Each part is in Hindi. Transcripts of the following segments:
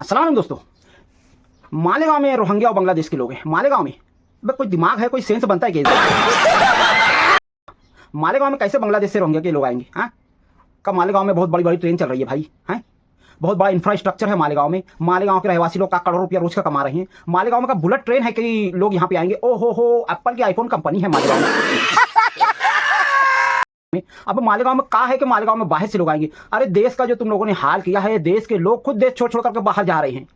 अस्सलाम वालेकुम दोस्तों। मालेगांव में रोहिंग्या और बांग्लादेश के लोग हैं। मालेगांव में कोई दिमाग है, कोई सेंस बनता है क्या? मालेगांव में कैसे बांग्लादेश से रोहिंग्या के लोग आएंगे? हाँ, कब मालेगांव में बहुत बड़ी बड़ी ट्रेन चल रही है भाई। हैं, बहुत बड़ा इंफ्रास्ट्रक्चर है मालेगांव में। मालेगांव के रहवासी लोग का करोड़ों रुपया रोज का कमा रहे हैं। मालेगांव में का बुलेट ट्रेन है कि लोग यहाँ पे आएंगे। ओ हो, एप्पल की आईफोन कंपनी है मालेगांव में। अब मालेगांव में कहा है कि मालेगांव में बाहर से लोग आएंगे। अरे देश का जो तुम लोगों ने हाल किया है, देश के लोग खुद देश छोड़ छोड़ करके बाहर जा रहे हैं।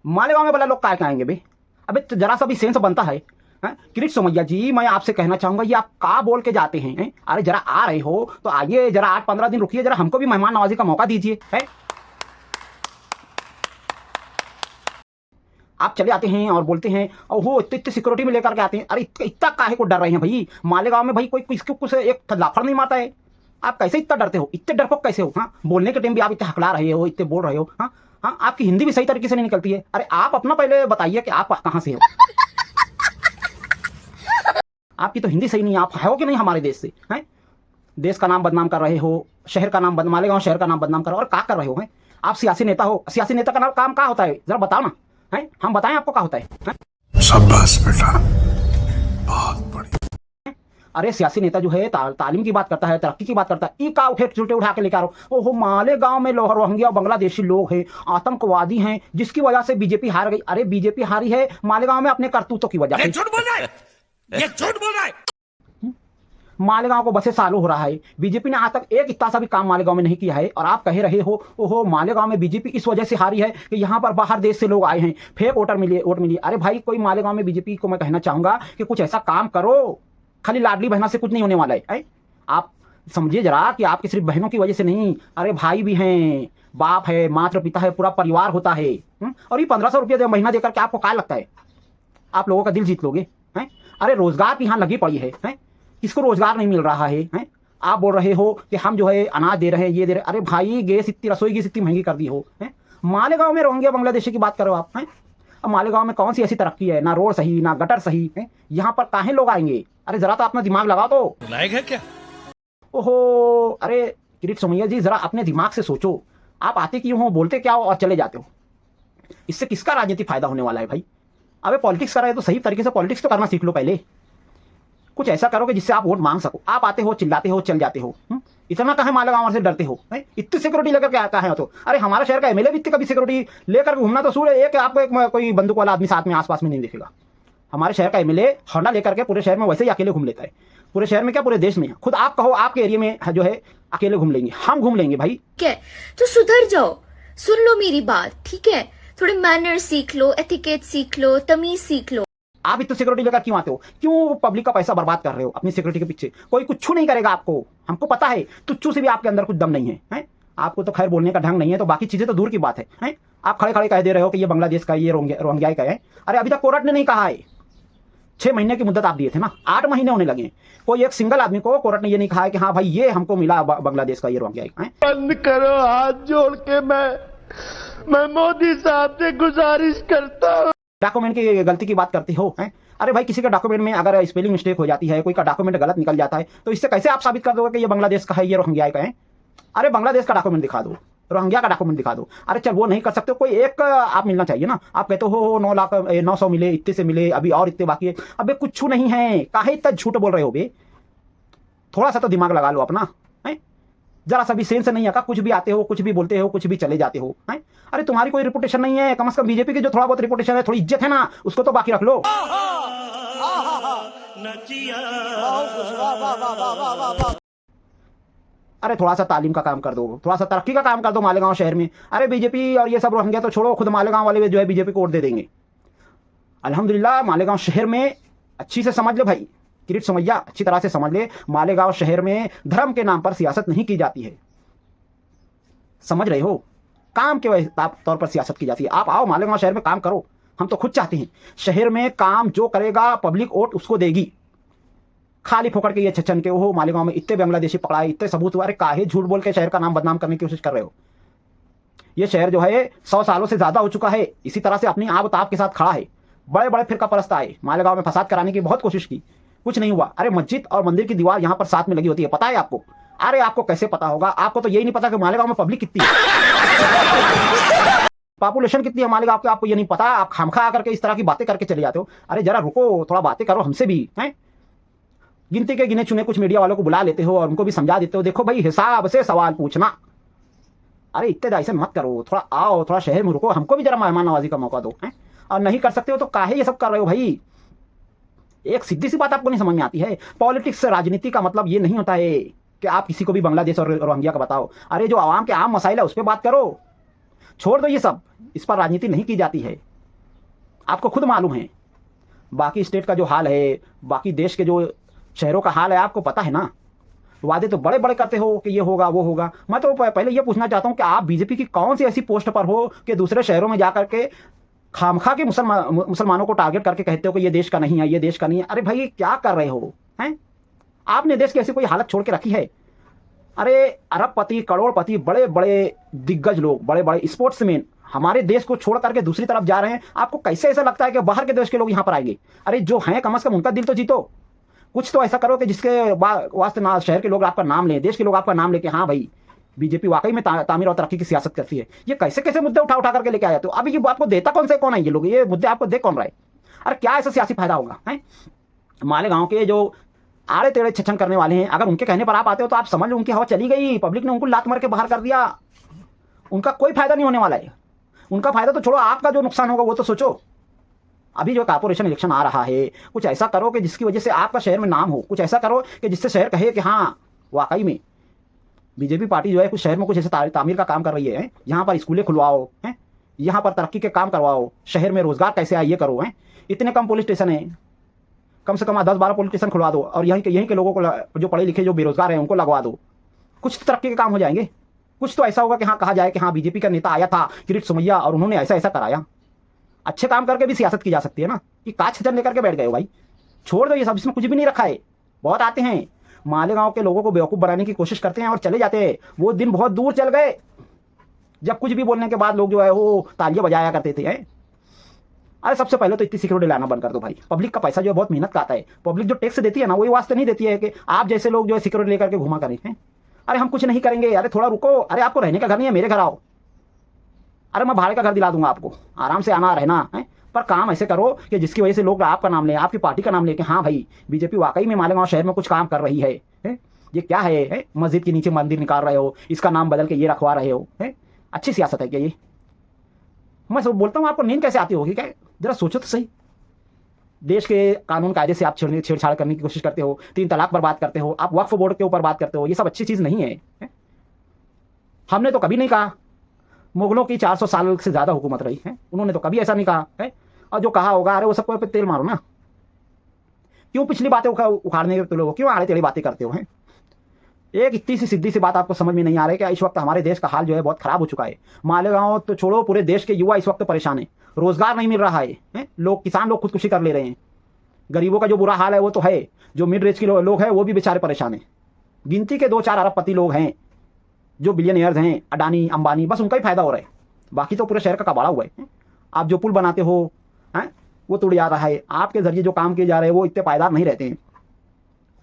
मालेगांव में भला लोग क्या आएंगे बे? अबे तो जरा सा भी सेंस बनता है। किरीट सोमैया जी, मैं आपसे कहना चाहूंगा, ये आप का बोल के जाते हैं? अरे जरा आ रहे हो तो आइए, जरा 8-15 दिन रुकिए, जरा हमको भी मेहमान नवाजी का मौका दीजिए। है आप चले आते हैं और बोलते हैं ओहो इतने सिक्योरिटी में लेकर के आते हैं। अरे इतना काहे को डर रहे हैं भाई? मालेगांव में भाई कोई किसको कुछ एक लाफड़ नहीं मारता है। आप कैसे इतना डरते हो? इतने डरपोक कैसे हो? हाँ, बोलने के टाइम भी आप इतने हकला रहे हो, इतने बोल रहे हो। हाँ हाँ, आपकी हिंदी भी सही तरीके से नहीं निकलती है। अरे आप अपना पहले बताइए कि आप कहाँ से हो। आपकी तो हिंदी सही नहीं, आप हो कि नहीं हमारे देश से? हैं, देश का नाम बदनाम कर रहे हो, शहर का नाम मालेगांव शहर का नाम बदनाम कर रहे हो। और क्या कर रहे हो? हैं, आप सियासी नेता हो। सियासी नेता का काम क्या होता है, जरा बताओ ना। हैं, हम बताएं आपको क्या होता है? शाबाश बेटा, बहुत बढ़िया। अरे सियासी नेता जो है तालीम की बात करता है, तरक्की की बात करता है, ई का उठे चुटे उठा के लेकर आ रहा। ओहो, मालेगांव में रोहिंग्या और बांग्लादेशी लोग हैं, आतंकवादी हैं, जिसकी वजह से बीजेपी हार गई। अरे बीजेपी हारी है मालेगांव में अपने करतूतों की वजह से। झूठ बोल रहा है, ये झूठ बोल रहा है। मालेगांव को बसे सालों हो रहा है, बीजेपी ने आज तक एक इतना सा भी काम मालेगांव में नहीं किया है। और आप कह रहे हो ओहो मालेगांव में बीजेपी इस वजह से हारी है कि यहाँ पर बाहर देश से लोग आए हैं, फेक वोट मिली। अरे भाई, कोई मालेगांव में बीजेपी को मैं कहना चाहूंगा कि कुछ ऐसा काम करो। खाली लाडली बहना से कुछ नहीं होने वाला है। आप समझिए जरा कि आपकी सिर्फ बहनों की वजह से नहीं, अरे भाई भी हैं, बाप है, मात्र पिता है, पूरा परिवार होता है। और ये 1500 रुपया महीना देकर के आपको क्या लगता है आप लोगों का दिल जीत लोगे? हैं, अरे रोजगार की यहाँ लगी पड़ी है। किसको रोजगार नहीं मिल रहा है? आप बोल रहे हो कि हम जो है अनाज दे रहे हैं, ये दे रहे। अरे भाई, गैस इतनी, रसोई गैस इतनी महंगी कर दी हो। मालेगांव में रोहिंग्या बांग्लादेशी की बात करो आप। हैं, अब मालेगांव में कौन सी ऐसी तरक्की है? ना रोड सही, ना गटर सही है। यहाँ पर काहे लोग आएंगे? अरे जरा तो अपना दिमाग लगाओ तो। लायक है क्या? ओहो, अरे किरीट सोमैया जी, जरा अपने दिमाग से सोचो। आप आते क्यों हो, बोलते क्या हो और चले जाते हो? इससे किसका राजनीतिक फायदा होने वाला है भाई? अबे पॉलिटिक्स कर रहे हो तो सही तरीके से पॉलिटिक्स तो करना सीख लो पहले। कुछ ऐसा करो कि जिससे आप वोट मांग सको। आप आते हो, चिल्लाते हो, चल जाते हो। इतना कहे मालेगांव से डरते हो? इतनी सिक्योरिटी लेकर के आता है तो? अरे हमारा शहर का एमएलए भी इतनी कभी सिक्योरिटी लेकर घूमना तो सूर्य एक आपको एक कोई बंदूक वाला आदमी साथ में आसपास में नहीं दिखेगा। हमारे शहर का एमएलए होंडा लेकर के पूरे शहर में वैसे ही अकेले घूम लेता है। पूरे शहर में क्या, पूरे देश में। खुद आप कहो आपके एरिया में जो है अकेले घूम लेंगे, हम घूम लेंगे भाई। है तो सुधर जाओ, सुन लो मेरी बात, ठीक है? थोड़े मैनर सीख लो, एथिकेट सीख लो, तमीज सीख लो। आप इतनी सिक्योरिटी लेकर क्यों आते हो? क्यों पब्लिक का पैसा बर्बाद कर रहे हो अपनी सिक्योरिटी के पीछे? कोई कुछ नहीं करेगा आपको, हमको पता है। तुच्छू से भी आपके अंदर कुछ दम नहीं है। आपको तो खैर बोलने का ढंग नहीं है, तो बाकी चीजें तो दूर की बात है। आप खड़े खड़े कह दे रहे हो कि ये बांग्लादेश का, ये रोहिंग्या का है। अरे अभी तक कोर्ट ने नहीं कहा है। 6 महीने की मुद्दत आप दिए थे ना, 8 महीने होने लगे। कोई एक सिंगल आदमी को कोर्ट ने ये नहीं कहा है कि हाँ भाई ये हमको मिला बांग्लादेश का, ये रोहिंग्या का। बंद करो, हाथ जोड़ के मैं मोदी साहब से गुजारिश करता हूँ। डॉक्यूमेंट की गलती की बात करते हो? अरे भाई, किसी का डॉक्यूमेंट में अगर स्पेलिंग मिस्टेक हो जाती है, कोई का डॉक्यूमेंट गलत निकल जाता है, तो इससे कैसे आप साबित कर दोगे कि ये बांग्लादेश का है, ये रोहिंग्या का है? अरे बांग्लादेश का डॉक्यूमेंट दिखा दो, रोहिंग्या का डॉक्यूमेंट दिखा दो। अरे चल वो नहीं कर सकते, कोई एक आप मिलना चाहिए ना। आप कहते हो 900 मिले, इतने से मिले, अभी और इतने बाकी है। अबे कुछ नहीं है, काहे इतना झूठ बोल रहे हो बे? थोड़ा सा तो दिमाग लगा लो अपना। जरा सा भी सेंस नहीं आका, कुछ भी आते हो, कुछ भी बोलते हो, कुछ भी चले जाते हो। अरे तुम्हारी कोई रिपुटेशन नहीं है, कम से कम बीजेपी की जो थोड़ा बहुत रिपुटेशन है, थोड़ी इज्जत है ना, उसको तो बाकी रख लो। अरे थोड़ा सा तालीम का काम कर दो, थोड़ा सा तरक्की का काम कर दो मालेगांव शहर में। अरे बीजेपी और ये सब रोहिंग्या तो छोड़ो, खुद मालेगांव वाले जो है बीजेपी को वोट दे देंगे। अल्हम्दुलिल्लाह, मालेगांव शहर में अच्छी से समझ लो भाई, किरीट सोमैया अच्छी तरह से समझ ले, मालेगांव शहर में धर्म के नाम पर सियासत नहीं की जाती है। समझ रहे हो? काम के तौर पर सियासत की जाती है। आप आओ मालेगांव शहर में काम करो, हम तो खुद चाहते हैं। शहर में काम जो करेगा पब्लिक वोट उसको देगी। खाली फोकड़ के ये छचन के हो मालेगांव में इतने बांग्लादेशी पकड़ाए, इतने सबूत हुआ। अरे काहे झूठ बोल के शहर का नाम बदनाम करने की कोशिश कर रहे हो? ये शहर जो है 100 सालों से ज्यादा हो चुका है, इसी तरह से अपनी आब ताब के साथ खड़ा है। बड़े बड़े फिरका परस्त आए, मालेगांव में फसाद कराने की बहुत कोशिश की, कुछ नहीं हुआ। अरे मस्जिद और मंदिर की दीवार यहाँ पर साथ में लगी होती है, पता है आपको? अरे आपको कैसे पता होगा? आपको तो यही नहीं पता कि मालेगांव में पब्लिक कितनी है। पॉपुलेशन कितनी है मालेगांव की आपको ये नहीं पता, आप खामखा आकर के इस तरह की बातें करके चले जाते हो। अरे जरा रुको, थोड़ा बातें करो हमसे भी हैं। गिनती के गिने चुने कुछ मीडिया वालों को बुला लेते हो और उनको भी समझा देते हो, देखो भाई हिसाब से सवाल पूछना। अरे इत्तेदा ऐसे मत करो, थोड़ा आओ, थोड़ा शहर में रुको, हमको भी जरा मेहमान नवाजी का मौका दो हैं। और नहीं कर सकते हो तो काहे ये सब कर रहे हो भाई। एक सीधी सी बात आपको नहीं समझ में आती है, पॉलिटिक्स राजनीति का मतलब ये नहीं होता है कि आप किसी को भी बांग्लादेश और रोहिंग्या का बताओ। अरे जो आवाम के आम मसाइल है उस पर बात करो, छोड़ दो ये सब, इस पर राजनीति नहीं की जाती है। आपको खुद मालूम है बाकी स्टेट का जो हाल है, बाकी देश के जो शहरों का हाल है, आपको पता है ना। वादे तो बड़े बड़े करते हो कि ये होगा वो होगा। मैं तो पहले ये पूछना चाहता हूँ कि आप बीजेपी की कौन सी ऐसी पोस्ट पर हो कि दूसरे शहरों में जाकर के खामखा के मुसलमानों को टारगेट करके कहते हो कि ये देश का नहीं है, ये देश का नहीं है। अरे भाई क्या कर रहे हो हैं? आपने देश की ऐसी कोई हालत छोड़ के रखी है? अरे अरबपति, करोड़पति, बड़े बड़े दिग्गज लोग, बड़े बड़े स्पोर्ट्समैन हमारे देश को छोड़ करके दूसरी तरफ जा रहे हैं। आपको कैसे ऐसा लगता है कि बाहर के देश के लोग यहाँ पर आएंगे? अरे जो हैं कम से कम उनका दिल तो जीतो, कुछ तो ऐसा करो कि जिसके वास्ते ना शहर के लोग आपका नाम लें, देश के लोग आपका नाम लेके हाँ भाई बीजेपी वाकई में तामीर और तरक्की की सियासत करती है। ये कैसे कैसे मुद्दे उठा उठा करके लेके आए? तो अभी ये आपको देता कौन है ये लोग? ये मुद्दे आपको दे कौन रहा है? अरे क्या ऐसा सियासी फायदा होगा है? मालेगांव के जो आड़े टेढ़े छछन करने वाले हैं, अगर उनके कहने पर आप आते हो तो आप समझ लो उनकी हवा चली गई, पब्लिक ने उनको लात मार के बाहर कर दिया। उनका कोई फायदा नहीं होने वाला है। उनका फायदा तो छोड़ो, आपका जो नुकसान होगा वो तो सोचो। अभी जो कॉर्पोरेशन इलेक्शन आ रहा है, कुछ ऐसा करो कि जिसकी वजह से आपका शहर में नाम हो, कुछ ऐसा करो कि जिससे शहर कहे कि हाँ वाकई में बीजेपी पार्टी जो है कुछ शहर में कुछ ऐसे तामीर का काम कर रही है। यहाँ पर स्कूलें खुलवाओ हैं, यहाँ पर तरक्की के काम करवाओ, शहर में रोजगार कैसे आए ये करो हैं। इतने कम पुलिस स्टेशन है, कम से कम 10-12 पुलिस स्टेशन खुलवा दो और यहीं के लोगों को जो पढ़े लिखे जो बेरोजगार हैं उनको लगवा दो। कुछ तो तरक्की के काम हो जाएंगे। कुछ तो ऐसा होगा कि हाँ कहा जाए कि हाँ बीजेपी का नेता आया था किरीट सोमैया और उन्होंने ऐसा ऐसा कराया। अच्छे काम करके भी सियासत की जा सकती है ना, कि काच छजन लेकर के बैठ गए हो भाई। छोड़ दो ये सब, इसमें कुछ भी नहीं रखा है। बहुत आते हैं मालेगांव के लोगों को बेवकूफ़ बनाने की कोशिश करते हैं और चले जाते हैं। वो दिन बहुत दूर चल गए जब कुछ भी बोलने के बाद लोग जो है वो तालियां बजाया करते थे। अरे सबसे पहले तो इतनी सिक्योरिटी लाना बंद कर दो भाई। पब्लिक का पैसा जो है बहुत मेहनत का आता है। पब्लिक जो टैक्स देती है ना, वही वास्ते नहीं देती है कि आप जैसे लोग जो है सिक्योरिटी लेकर के घुमा करें हैं। अरे हम कुछ नहीं करेंगे, अरे थोड़ा रुको। अरे आपको रहने का घर नहीं है, मेरे घर आओ। अरे मैं भाड़े का घर दिला दूंगा आपको, आराम से आना रहना है। पर काम ऐसे करो कि जिसकी वजह से लोग आपका नाम लें, आपकी पार्टी का नाम लें कि हाँ भाई बीजेपी वाकई में मालेगांव शहर में कुछ काम कर रही है। ये क्या है? मस्जिद के नीचे मंदिर निकाल रहे हो, इसका नाम बदल के ये रखवा रहे हो। अच्छी सियासत है क्या ये? मैं सब बोलता हूँ, आपको नींद कैसे आती होगी? क्या जरा सोचो तो सही। देश के कानून कायदे से आप छेड़छाड़ करने की कोशिश करते हो, 3 तलाक पर बात करते हो, आप वक्फ बोर्ड के ऊपर बात करते हो। ये सब अच्छी चीज़ नहीं है। हमने तो कभी नहीं कहा, मुगलों की 400 साल से ज़्यादा हुकूमत रही है, उन्होंने तो कभी ऐसा नहीं कहा है। और जो कहा होगा अरे वो सबको पे तेल मारो ना। क्यों पिछली बातें उखाड़ने के लोग क्यों आड़े टेढ़ी बातें करते हो हैं? एक इतनी सी सीधी सी बात आपको समझ में नहीं आ रही कि इस वक्त हमारे देश का हाल जो है बहुत खराब हो चुका है। मालेगांव तो छोड़ो, पूरे देश के युवा इस वक्त परेशान है। रोजगार नहीं मिल रहा है। लोग, किसान लोग खुदकुशी कर ले रहे हैं। गरीबों का जो बुरा हाल है वो तो है, जो मिड रेंज के लोग हैं वो भी बेचारे परेशान हैं। गिनती के 2-4 अरबपति लोग हैं जो बिलियनियर्स हैं, अडानी अंबानी, बस उनका ही फायदा हो रहा है। बाकी तो पूरे शहर का कबाड़ा हुआ है। आप जो पुल बनाते हो वो टूट जा रहा है। आपके जरिए जो काम किए जा रहे हैं वो इतने पायदार नहीं रहते हैं।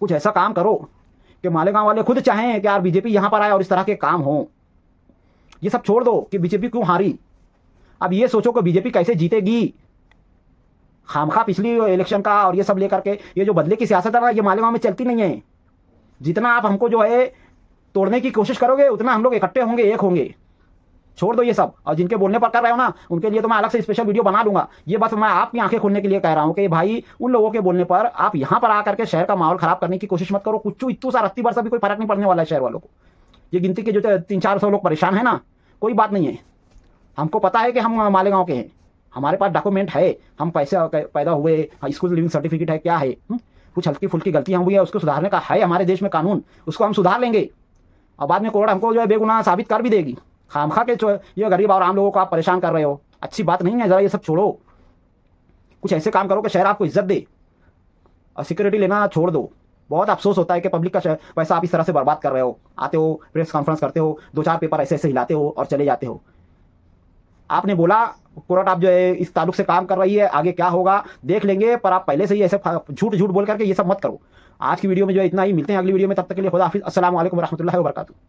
कुछ ऐसा काम करो कि मालेगांव वाले खुद चाहें कि यार बीजेपी यहाँ पर आए और इस तरह के काम हो। ये सब छोड़ दो कि बीजेपी क्यों हारी। अब ये सोचो कि बीजेपी कैसे जीतेगी। खामखा पिछली इलेक्शन का और ये सब लेकर के ये जो बदले की सियासत है ना, ये मालेगांव में चलती नहीं है। जितना आप हमको जो है तोड़ने की कोशिश करोगे उतना हम लोग इकट्ठे होंगे, एक होंगे। छोड़ दो ये सब। और जिनके बोलने पर कर रहे हो ना, उनके लिए तो मैं अलग से स्पेशल वीडियो बना दूंगा। ये बस मैं आपकी आंखें खोलने के लिए कह रहा हूं कि भाई उन लोगों के बोलने पर आप यहां पर आकर के शहर का माहौल खराब करने की कोशिश मत करो। कुछ इतू सा रत्ती बरसा भी कोई फर्क नहीं पड़ने वाला है शहर वालों को। ये गिनती के जो 300-400 लोग परेशान है ना, कोई बात नहीं है। हमको पता है कि हम मालेगांव के हैं, हमारे पास डॉक्यूमेंट है, हम पैसे पैदा हुए, स्कूल लिविंग सर्टिफिकेट है, क्या है। कुछ हल्की फुल्की गलतियां हुई है, उसको सुधारने का है हमारे देश में कानून, उसको हम सुधार लेंगे। और बाद में कोर्ट हमको जो है बेगुनाह साबित कर भी देगी। खामखा के ये गरीब और आम लोगों को आप परेशान कर रहे हो, अच्छी बात नहीं है। जरा ये सब छोड़ो, कुछ ऐसे काम करो कि शहर आपको इज्जत दे और सिक्योरिटी लेना छोड़ दो। बहुत अफसोस होता है कि पब्लिक का पैसा आप इस तरह से बर्बाद कर रहे हो। आते हो, प्रेस कॉन्फ्रेंस करते हो, 2-4 पेपर ऐसे ऐसे हिलाते हो और चले जाते हो। आपने बोला कोर्ट आप जो है इस ताल्लुक से काम कर रही है, आगे क्या होगा देख लेंगे, पर आप पहले से ही ऐसे झूठ बोल करके ये सब मत करो। आज की वीडियो में जो है इतना ही। मिलते हैं अगली वीडियो में, तब तक के लिए खुदा हाफिज़। अस्सलाम वालेकुम रहमतुल्लाहि व बरकातुहू।